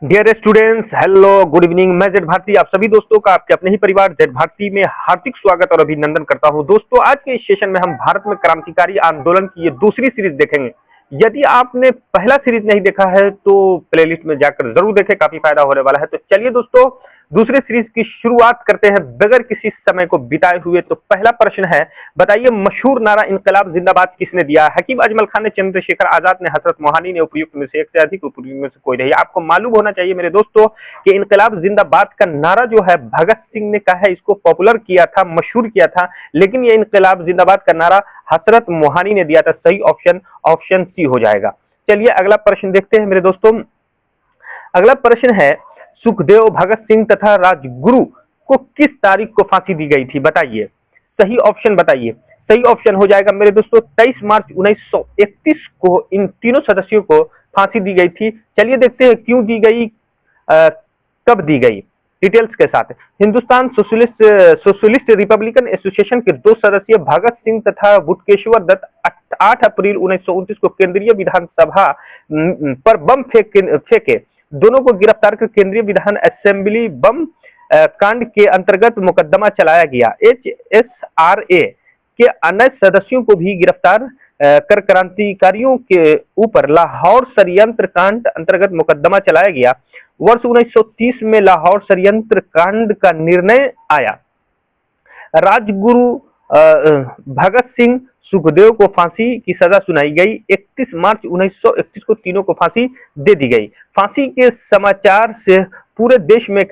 Dear students, hello, good evening. मैं Z Bharti आप सभी दोस्तों का आपके अपने ही परिवार जेड भारती में हार्दिक स्वागत और अभिनंदन करता हूं। दोस्तों, आज के इस सेशन में हम भारत में क्रांतिकारी आंदोलन की ये दूसरी सीरीज देखेंगे। यदि आपने पहला सीरीज नहीं देखा है तो प्लेलिस्ट में जाकर जरूर देखें, काफी फायदा होने वाला है। तो चलिए दोस्तों, दूसरे सीरीज की शुरुआत करते हैं बगैर किसी समय को बिताए हुए। तो पहला प्रश्न है, बताइए मशहूर नारा इनकलाब जिंदाबाद किसने दिया? हकीम अजमल खान ने, चंद्रशेखर आजाद ने, हजरत मोहानी ने, उपयुक्त में से एक से अधिक, उपयुक्त में से कोई नहीं। आपको मालूम होना चाहिए मेरे दोस्तों कि इनकलाब जिंदाबाद का नारा जो है भगत सिंह ने कहा है, इसको पॉपुलर किया था, मशहूर किया था, लेकिन ये इनकलाब जिंदाबाद का नारा हजरत मोहानी ने दिया था। सही ऑप्शन ऑप्शन सी हो जाएगा। चलिए अगला प्रश्न देखते हैं मेरे दोस्तों। अगला प्रश्न है, सुखदेव, भगत सिंह तथा राजगुरु को किस तारीख को फांसी दी गई थी? बताइए, सही ऑप्शन बताइए। सही ऑप्शन हो जाएगा मेरे दोस्तों 23 मार्च 1931 को इन तीनों सदस्यों को फांसी दी गई थी। चलिए देखते हैं क्यों दी गई, कब दी गई, डिटेल्स के साथ। हिंदुस्तान सोशलिस्ट रिपब्लिकन एसोसिएशन के दो सदस्य भगत सिंह तथा बुटकेश्वर दत्त 8 अप्रैल 1929 को केंद्रीय विधानसभा पर बम फेंके। दोनों को गिरफ्तार कर केंद्रीय विधान असेंबली बम कांड के अंतर्गत मुकदमा चलाया गया। HSRA के अन्य सदस्यों को भी गिरफ्तार कर क्रांतिकारियों के ऊपर लाहौर षड्यंत्र कांड अंतर्गत मुकदमा चलाया गया। वर्ष 1930 में लाहौर षड्यंत्र कांड का निर्णय आया। राजगुरु भगत सिंह, सुखदेव को फांसी की सजा सुनाई गई। 31 मार्च 1931 को तीनों को फांसी दे दी गई। फांसी के समाचार से पूरे देश में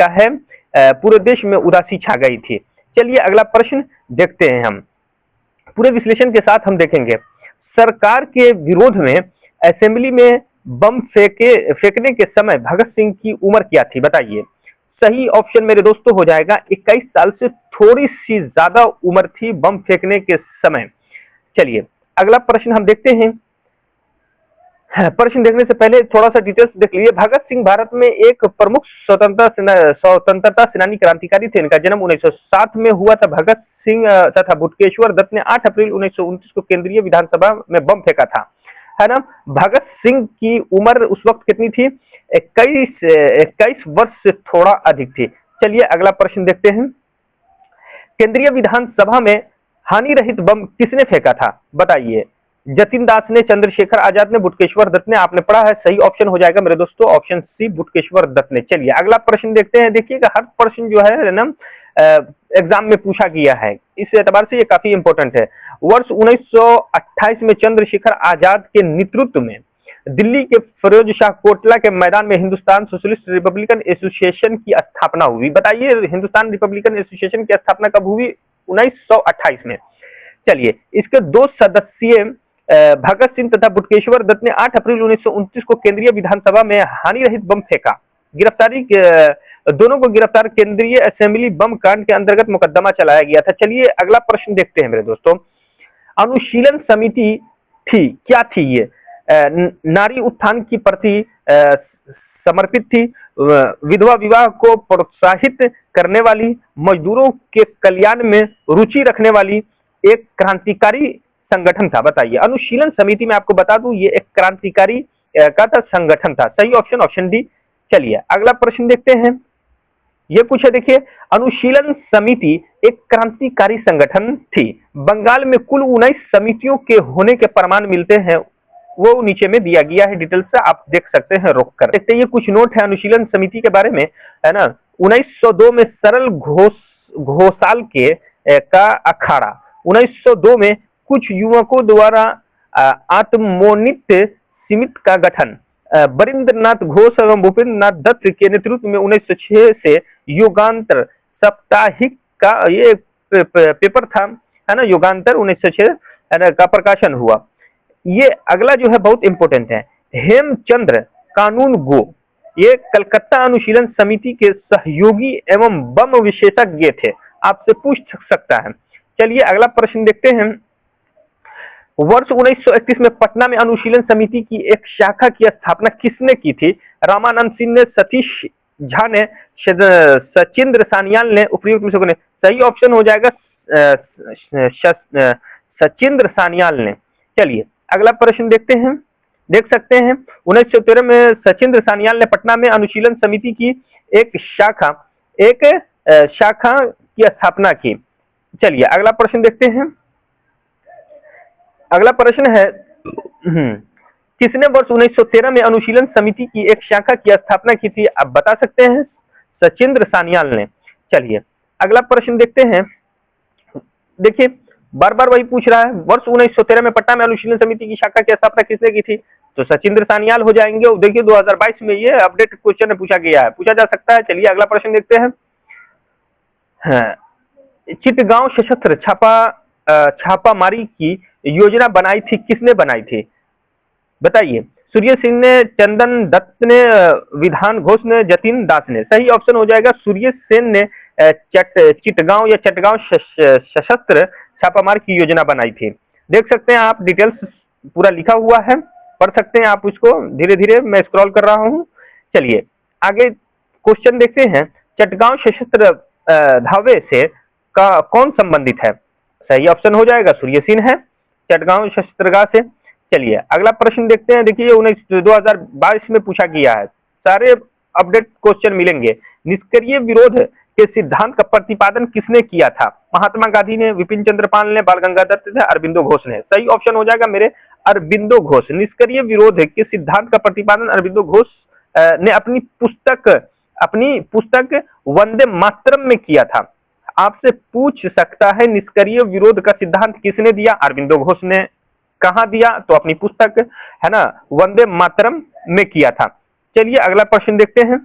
पूरे देश में उदासी छा गई थी। चलिए अगला प्रश्न देखते हैं। हम पूरे विश्लेषण के साथ हम देखेंगे। सरकार के विरोध में असेंबली में बम फेंकने के समय भगत सिंह की उम्र क्या थी? बताइए। सही ऑप्शन मेरे दोस्तों हो जाएगा 21 साल से थोड़ी सी ज्यादा उम्र थी बम फेंकने के समय। चलिए अगला प्रश्न हम देखते हैं। प्रश्न देखने से पहले थोड़ा सा डिटेल्स देख लीजिए। भगत सिंह भारत में एक प्रमुख स्वतंत्रता सेनानी क्रांतिकारी थे। इनका जन्म 1907 में हुआ था। भगत सिंह तथा बुटकेश्वर दत्त ने 8 अप्रैल 1929 को केंद्रीय विधानसभा में बम फेंका था, है ना। भगत सिंह की उम्र उस वक्त कितनी थी? 21 वर्ष से थोड़ा अधिक थी। चलिए अगला प्रश्न देखते हैं। केंद्रीय विधानसभा में हानि रहित बम किसने फेंका था? बताइए। जतिन दास ने, चंद्रशेखर आजाद ने, बुटकेश्वर दत्त ने। आपने पढ़ा है, सही ऑप्शन हो जाएगा मेरे दोस्तों ऑप्शन सी, बुटकेश्वर दत्त ने। चलिए अगला प्रश्न देखते हैं। देखिएगा हर प्रश्न जो है ना एग्जाम में पूछा गया है, इस एतबार से ये काफी इंपॉर्टेंट है। वर्ष 1928 में चंद्रशेखर आजाद के नेतृत्व में दिल्ली के फिरोज शाह कोटला के मैदान में हिंदुस्तान सोशलिस्ट रिपब्लिकन एसोसिएशन की स्थापना हुई। बताइए हिंदुस्तान रिपब्लिकन एसोसिएशन की स्थापना कब हुई? 1928 में। चलिए इसके दो सदस्य भगत सिंह तथा बुटकेश्वर दत्त ने 8 अप्रैल 1929 को केंद्रीय विधानसभा में हानि रहित बम फेंका। गिरफ्तारी दोनों को गिरफ्तार केंद्रीय असेंबली बम कांड के अंतर्गत मुकदमा चलाया गया था। चलिए अगला प्रश्न देखते हैं मेरे दोस्तों। अनुशीलन समिति थी, क्या थी ये? नारी उत्थान की प्रति समर्पित थी, विधवा विवाह को प्रोत्साहित करने वाली, मजदूरों के कल्याण में रुचि रखने वाली एक क्रांतिकारी संगठन था। बताइए। अनुशीलन समिति में आपको बता दूं ये एक क्रांतिकारी का था, संगठन था। सही ऑप्शन ऑप्शन डी। चलिए अगला प्रश्न देखते हैं। ये कुछ है, देखिए। अनुशीलन समिति एक क्रांतिकारी संगठन थी। बंगाल में कुल 19 समितियों के होने के प्रमाण मिलते हैं, वो नीचे में दिया गया है, डिटेल्स से आप देख सकते हैं रोक कर। देखते ये कुछ नोट है अनुशीलन समिति के बारे में, है ना। 1902 में सरल घोषाल का अखाड़ा। 1902 में कुछ युवकों द्वारा आत्मोन्नत समिति का गठन। बरिंद्रनाथ घोष एवं भूपेंद्र नाथ दत्त के नेतृत्व में 1906 से युगांतर साप्ताहिक का ये पेपर था, है ना। युगांतर 1906 का प्रकाशन हुआ। ये अगला जो है बहुत इंपॉर्टेंट है। हेमचंद्र कानून गो ये कलकत्ता अनुशीलन समिति के सहयोगी एवं बम विशेषज्ञ थे, आपसे पूछ सकता है। चलिए अगला प्रश्न देखते हैं। वर्ष 1931 में पटना में अनुशीलन समिति की एक शाखा की स्थापना किसने की थी? रामानंद सिंह ने, सतीश झा ने, सचिंद्र सान्याल ने, उपयुक्त में से कौन? सही ऑप्शन हो जाएगा सचिंद्र सान्याल ने। चलिए अगला प्रश्न देखते हैं। देख सकते हैं 1913 में सचिंद्र सान्याल ने पटना में अनुशीलन समिति की एक शाखा की स्थापना की। चलिए अगला प्रश्न देखते हैं। अगला प्रश्न है किसने वर्ष 1913 में अनुशीलन समिति की एक शाखा की स्थापना की थी? आप बता सकते हैं सचिंद्र सान्याल ने। चलिए अगला प्रश्न देखते हैं। देखिए बार बार वही पूछ रहा है, वर्ष 1913 में पटना में अनुशीलन समिति की शाखा की स्थापना किसने की थी? तो सचिंद्र सान्याल हो जाएंगे। देखिए 2022 में ये अपडेट क्वेश्चन पूछा गया है, पूछा जा सकता है। चलिए अगला प्रश्न देखते हैं। चिटगांव सशस्त्र छापामारी की योजना बनाई थी, किसने बनाई थी बताइए? सूर्य सिंह ने, चंदन दत्त ने, विधान घोष ने, जतिन दास ने। सही ऑप्शन हो जाएगा सूर्य सेन ने चिटगांव या चटगांव सशस्त्र छापामार की योजना बनाई थी। देख सकते हैं आप, डिटेल्स पूरा लिखा हुआ है, पढ़ सकते हैं आप उसको धीरे धीरे, मैं स्क्रॉल कर रहा हूं। चलिए आगे क्वेश्चन देखते हैं। चटगांव सशस्त्र धावे से का कौन संबंधित है? सही ऑप्शन हो जाएगा सूर्य सिंह है, चटगांव शस्त्रगाह से। चलिए अगला प्रश्न देखते हैं। देखिए 2022 में पूछा गया है, सारे अपडेट क्वेश्चन मिलेंगे। निष्क्रिय विरोध के सिद्धांत का प्रतिपादन किसने किया था? महात्मा गांधी ने, विपिन चंद्र पाल ने, बाल गंगाधर तिलक ने, अरबिंदो घोष ने। सही ऑप्शन हो जाएगा मेरे अरबिंदो घोष। निष्क्रिय विरोध के सिद्धांत का प्रतिपादन अरबिंदो घोष ने अपनी पुस्तक वंदे मातरम में किया था। आपसे पूछ सकता है निष्क्रिय विरोध का सिद्धांत किसने दिया? अरबिंदो घोष ने। कहां दिया? तो अपनी पुस्तक है ना वंदे मातरम में किया था। चलिए अगला प्रश्न देखते हैं।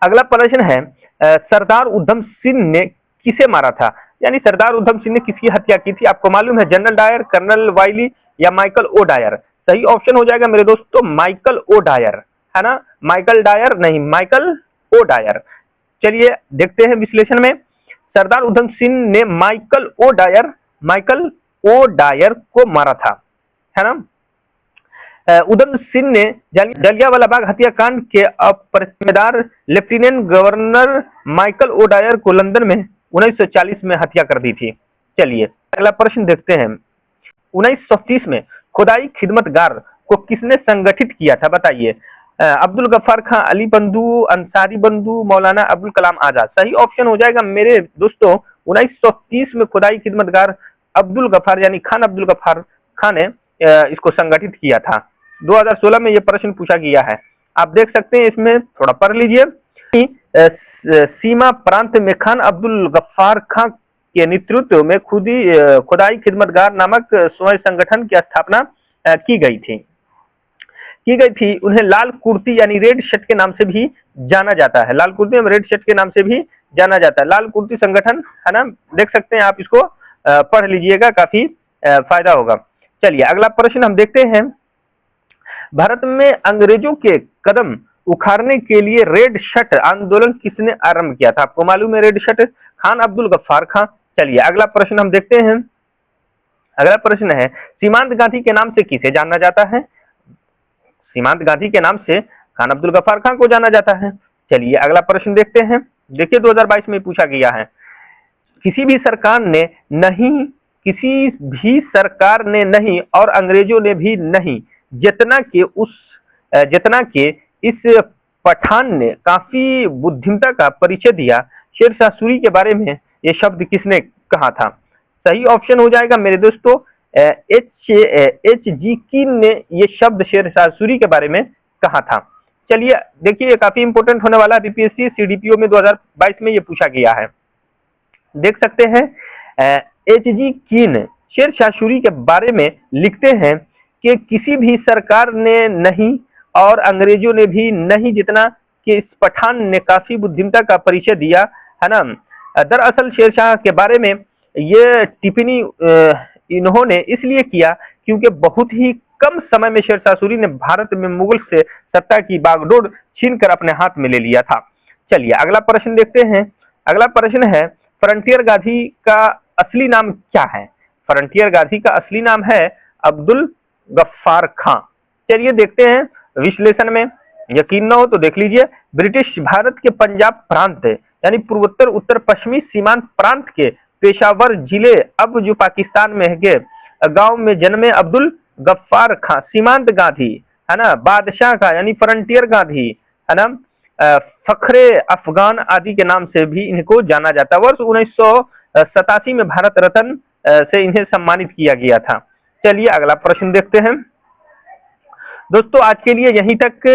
अगला प्रश्न है सरदार उधम सिंह ने किसे मारा था? यानी सरदार उधम सिंह ने किसकी हत्या की थी? आपको मालूम है, जनरल डायर, कर्नल वाइली या माइकल ओ डायर। सही ऑप्शन हो जाएगा मेरे दोस्तों माइकल ओ डायर, है ना, माइकल डायर नहीं, माइकल ओ डायर। चलिए देखते हैं विश्लेषण में। सरदार उधम सिंह ने माइकल ओ डायर को मारा था, है ना। उधम सिंह ने जलियांवाला बाग हत्याकांड के जिम्मेदार lieutenant governor Michael O'Dwyer को लंदन में 1940 में हत्या कर दी थी। चलिए अगला प्रश्न देखते हैं। 1930 में खुदाई खिदमतगार को किसने संगठित किया था बताइए? अब्दुल गफ्फार खां, अली बंधु, अंसारी बंधु, मौलाना अबुल कलाम आजाद। सही ऑप्शन हो जाएगा मेरे दोस्तों 1930 में खुदाई खिदमतगार अब्दुल गफ्फार यानी खान अब्दुल गफ्फार खान ने इसको संगठित किया था। 2016 में यह प्रश्न पूछा गया है, आप देख सकते हैं, इसमें थोड़ा पढ़ लीजिए। सीमा प्रांत में खान अब्दुल गफ्फार खां के नेतृत्व में खुदाई खिदमतगार नामक स्वयं संगठन की स्थापना की गई थी। उन्हें लाल कुर्ती यानी रेड शर्ट के नाम से भी जाना जाता है। लाल कुर्ती में रेड शर्ट के नाम से भी जाना जाता है। लाल कुर्ती संगठन, है ना, देख सकते हैं आप, इसको पढ़ लीजिएगा, काफी फायदा होगा। चलिए अगला प्रश्न हम देखते हैं। भारत में अंग्रेजों के कदम उखाड़ने के लिए रेड शर्ट आंदोलन किसने आरंभ किया था? आपको मालूम है रेड शर्ट, खान अब्दुल गफ्फार खां। चलिए अगला प्रश्न हम देखते हैं। अगला प्रश्न है सीमांत गांधी के नाम से किसे जाना जाता है? सीमांत गांधी के नाम से खान अब्दुल गफ्फार खां को जाना जाता है। चलिए अगला प्रश्न देखते हैं। देखिए 2022 में पूछा गया है, किसी भी सरकार ने नहीं और अंग्रेजों ने भी नहीं, जितना के इस पठान ने काफी बुद्धिमता का परिचय दिया। शेरशाह सूरी के बारे में ये शब्द किसने कहा था? सही ऑप्शन हो जाएगा मेरे दोस्तों H.G. कीन ने ये शब्द शेरशाह सूरी के बारे में कहा था। चलिए देखिए काफी इंपोर्टेंट होने वाला, बीपीएससी सीडीपीओ में 2022 में ये पूछा गया है। देख सकते हैं H.G. कीन शेरशाह सूरी के बारे में लिखते हैं कि किसी भी सरकार ने नहीं और अंग्रेजों ने भी नहीं, जितना कि इस पठान ने काफी बुद्धिमता का परिचय दिया, है ना। दरअसल शेरशाह के बारे में ये टिप्पणी इन्होंने इसलिए किया क्योंकि बहुत ही कम समय में शेरशाह सूरी ने भारत में मुगल से सत्ता की बागडोर छीनकर अपने हाथ में ले लिया था। चलिए अगला प्रश्न देखते हैं। अगला प्रश्न है फ्रंटियर गांधी का असली नाम क्या है? फ्रंटियर गांधी का असली नाम है अब्दुल गफ्फार खां। चलिए देखते हैं विश्लेषण में, यकीन न हो तो देख लीजिए। ब्रिटिश भारत के पंजाब प्रांत यानी पूर्वोत्तर उत्तर पश्चिमी सीमांत प्रांत के पेशावर जिले अब जो पाकिस्तान में है के गांव में जन्मे अब्दुल गफ्फार खां, सीमांत गांधी, है ना, बादशाह खां यानी फ्रंटियर गांधी, है ना, फखरे अफगान आदि के नाम से भी इनको जाना जाता है। वर्ष 1987 में भारत रत्न से इन्हें सम्मानित किया गया था। चलिए अगला प्रश्न देखते हैं। दोस्तों आज के लिए यहीं तक।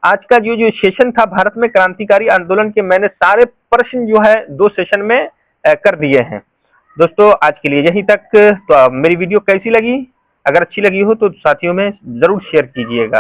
आज का जो सेशन था भारत में क्रांतिकारी आंदोलन के, मैंने सारे प्रश्न जो है 2 सेशन में कर दिए हैं। दोस्तों आज के लिए यहीं तक। तो मेरी वीडियो कैसी लगी? अगर अच्छी लगी हो तो साथियों में जरूर शेयर कीजिएगा।